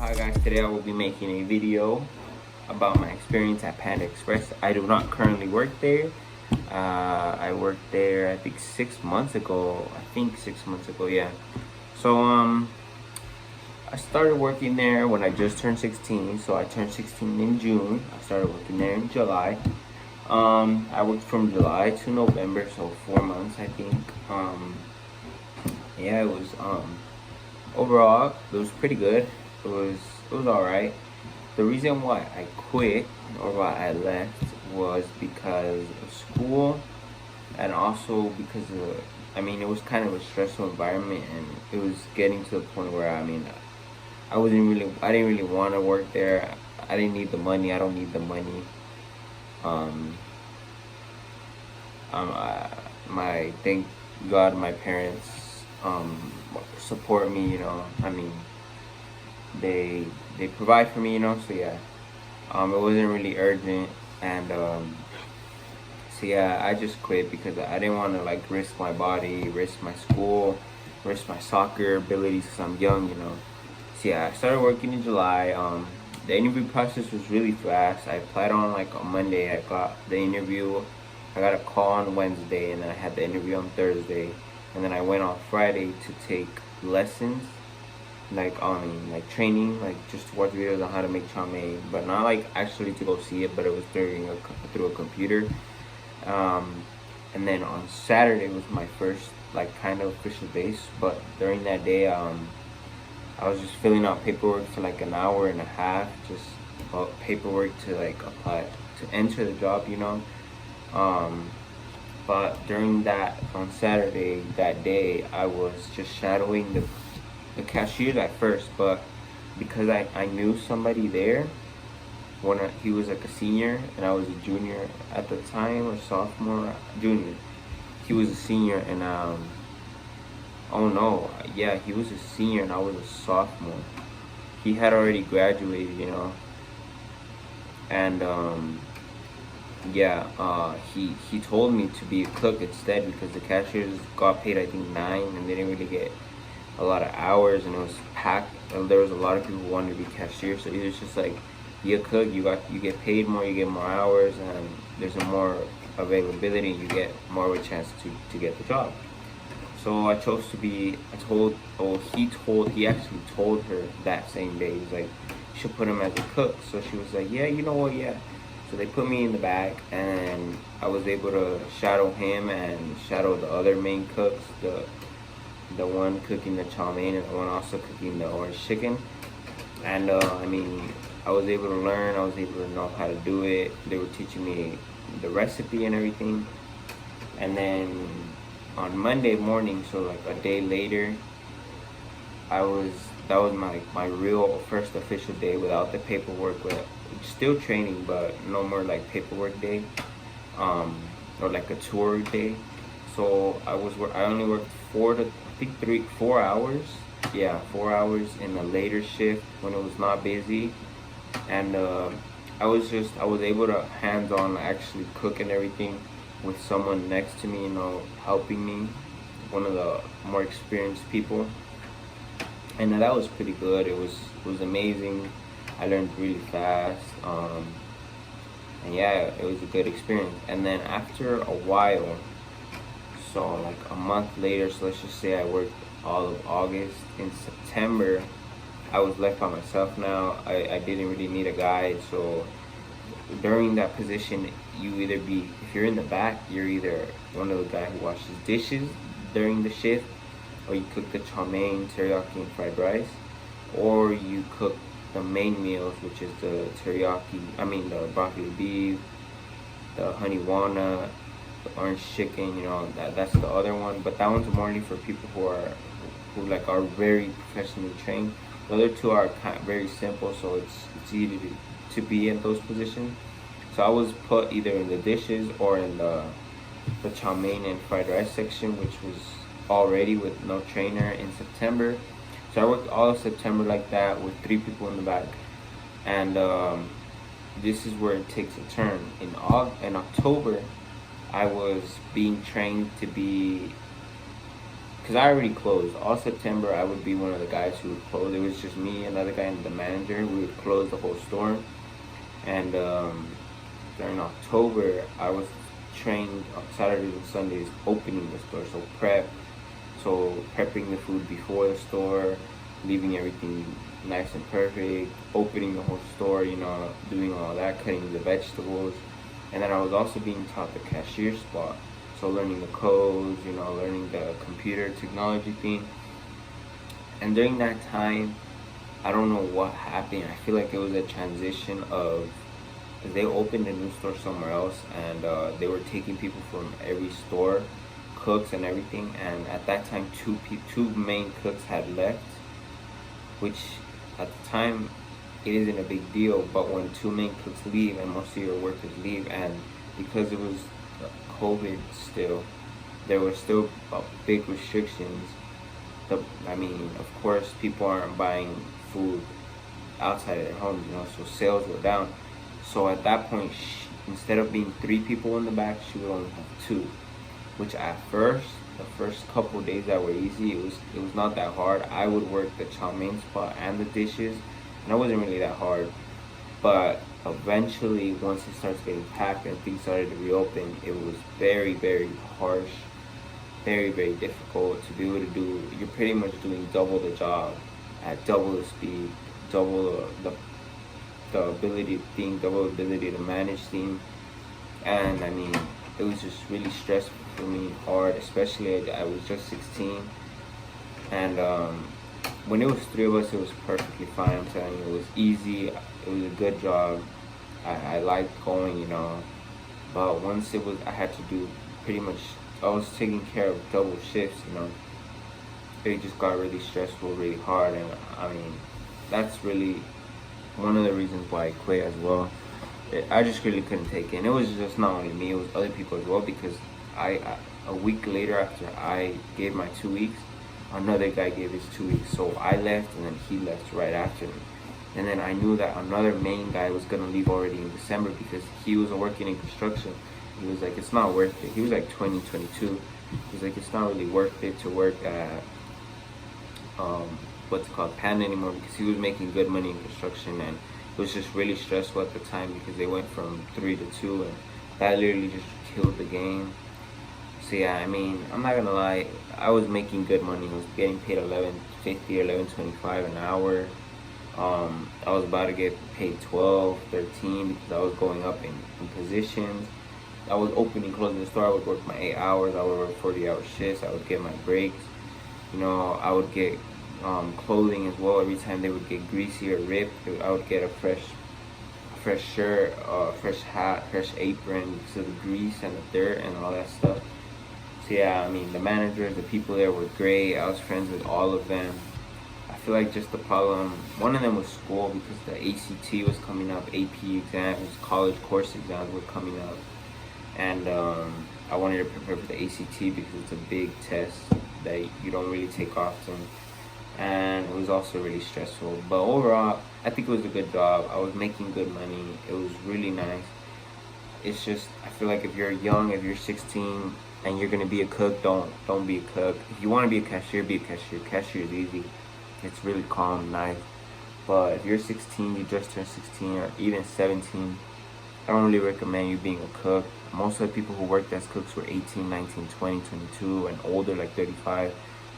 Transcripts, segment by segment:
Hi guys, today I will be making a video about my experience at Panda Express. I do not currently work there. I worked there I think 6 months ago. Yeah. So I started working there when I just turned 16. So I turned 16 in June. I started working there in July. I worked from July to November, so 4 months I think. Yeah, it was overall it was pretty good. It was all right. The reason why I quit or why I left was because of school, and also because of, it was kind of a stressful environment, and it was getting to the point where I didn't really want to work there. I didn't need the money. I don't need the money. Um, Thank God my parents support me. They provide for me. So yeah. It wasn't really urgent, and so yeah, I just quit because I didn't want to like risk my body, risk my school, risk my soccer abilities because I'm young. So yeah, I started working in July. The interview process was really fast. I applied on like on Monday. I got the interview. I got a call on Wednesday, and then I had the interview on Thursday, and then I went on Friday to take lessons, like training, like just to watch videos on how to make chow mein, but not like actually to go see it, but it was through a computer. And then on Saturday was my first like kind of official base, but during that day, I was just filling out paperwork for like an hour and a half, just paperwork to like apply to enter the job. But during that on Saturday that day, I was just shadowing the cashier at first, but because I knew somebody there he was like a senior and I was a junior at the time, or sophomore, junior. He was a senior, and oh no, yeah, he was a senior and I was a sophomore. He had already graduated, and yeah, he told me to be a cook instead because the cashiers got paid I think 9, and they didn't really get a lot of hours, and it was packed. There was a lot of people who wanted to be cashiers, so he was just like, "Be a cook. You get paid more. You get more hours, and there's a more availability. You get more of a chance to get the job." So I chose to be. He actually told her that same day. He was like, "You should put him as a cook." So she was like, "Yeah, you know what? Yeah." So they put me in the back, and I was able to shadow him and shadow the other main cooks, the one cooking the chow mein and the one also cooking the orange chicken. And I was able to learn. I was able to know how to do it. They were teaching me the recipe and everything. And then on Monday morning, so like a day later, that was my real first official day without the paperwork, with still training, but no more like paperwork day, or like a tour day. So I only worked 4 hours. Yeah, 4 hours in a later shift when it was not busy, and I was able to hands-on actually cook and everything with someone next to me, helping me, one of the more experienced people, and that was pretty good. It was amazing. I learned really fast, and yeah, it was a good experience. And then after a while, so like a month later, so let's just say I worked all of August. In September, I was left by myself now. I didn't really need a guide, so during that position, if you're in the back, you're either one of the guys who washes dishes during the shift, or you cook the chow mein, teriyaki, and fried rice, or you cook the main meals, which is the the broccoli beef, the honey walnut, the orange chicken. That's the other one, but that one's more for people who are very professionally trained. The other two are very simple, so it's easy to be in those positions. So I was put either in the dishes or in the chow mein and fried rice section, which was already with no trainer in September. So I worked all of September like that with 3 people in the back, and this is where it takes a turn. In October, I was being trained to be because I already closed. All September, I would be one of the guys who would close. It was just me, another guy, and the manager. We would close the whole store. And during October, I was trained on Saturdays and Sundays opening the store. So prepping the food before the store, leaving everything nice and perfect, opening the whole store, doing all that, cutting the vegetables. And then I was also being taught the cashier spot. So learning the codes, learning the computer technology thing. And during that time, I don't know what happened. I feel like it was a transition of, they opened a new store somewhere else, and they were taking people from every store, cooks and everything. And at that time, two main cooks had left, which at the time it isn't a big deal. But when two main cooks leave and most of your workers leave, and because it was COVID still, there were still big restrictions. Of course, people aren't buying food outside of their homes, so sales were down. So at that point, instead of being 3 people in the back, she would only have 2, which at first, the first couple of days that were easy, it was not that hard. I would work the chow mein spot and the dishes, and it wasn't really that hard. But eventually, once it starts getting packed and things started to reopen, it was very, very harsh, very, very difficult to be able to do. You're pretty much doing double the job at double the speed, double the ability to manage things. And it was just really stressful for me, hard, especially I was just 16. And when it was 3 of us, it was perfectly fine. I'm telling you, it was easy. It was a good job. I liked going, but once I had to do pretty much, I was taking care of double shifts, it just got really stressful, really hard. And that's really one of the reasons why I quit as well. I just really couldn't take it. And it was just not only me, it was other people as well, because a week later, after I gave my 2 weeks, another guy gave his 2 weeks. So I left, and then he left right after me. And then I knew that another main guy was gonna leave already in December, because he was working in construction. He was like, it's not worth it. He was like 20, 22. He's like, it's not really worth it to work at what's called Panda anymore, because he was making good money in construction, and it was just really stressful at the time because they went from 3 to 2, and that literally just killed the game. So yeah, I'm not gonna lie, I was making good money. I was getting paid $11.50 or $11.25 an hour. I was about to get paid $12, $13 because I was going up in positions. I was opening, closing the store. I would work my 8 hours. I would work 40-hour shifts. I would get my breaks. I would get clothing as well. Every time they would get greasy or ripped, I would get a fresh shirt, fresh hat, fresh apron, because of the grease and the dirt and all that stuff. So yeah, the managers, the people there were great. I was friends with all of them. I feel like just the problem, one of them was school, because the ACT was coming up, AP exams, college course exams were coming up. And I wanted to prepare for the ACT because it's a big test that you don't really take often. And it was also really stressful. But overall, I think it was a good job. I was making good money. It was really nice. It's just, I feel like if you're young, if you're 16 and you're gonna be a cook, don't be a cook. If you want to be a cashier, be a cashier. Cashier is easy. It's really calm, nice. But if you're 16, you just turned 16, or even 17, I don't really recommend you being a cook. Most of the people who worked as cooks were 18, 19, 20, 22, and older, like 35.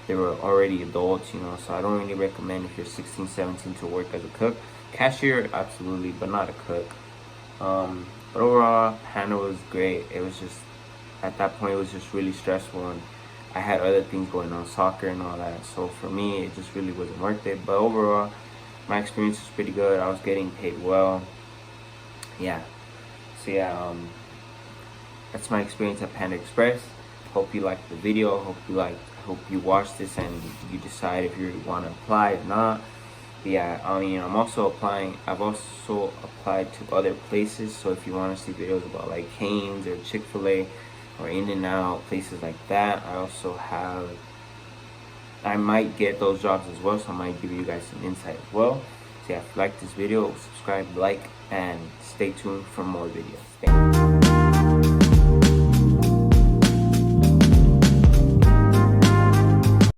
They were already adults, so I don't really recommend if you're 16, 17 to work as a cook. Cashier, absolutely, but not a cook. But overall, Panda was great. It was just, at that point, it was just really stressful, and I had other things going on, soccer and all that. So for me, it just really wasn't worth it. But overall, my experience was pretty good. I was getting paid well. Yeah. So yeah, that's my experience at Panda Express. Hope you liked the video. Hope you watch this and you decide if you want to apply or not. But yeah, I'm also applying. I've also applied to other places. So if you want to see videos about like Cane's or Chick-fil-A or In-N-Out, places like that, I might get those jobs as well. So I might give you guys some insight as well. So yeah, if you like this video, subscribe, like, and stay tuned for more videos. Thank you.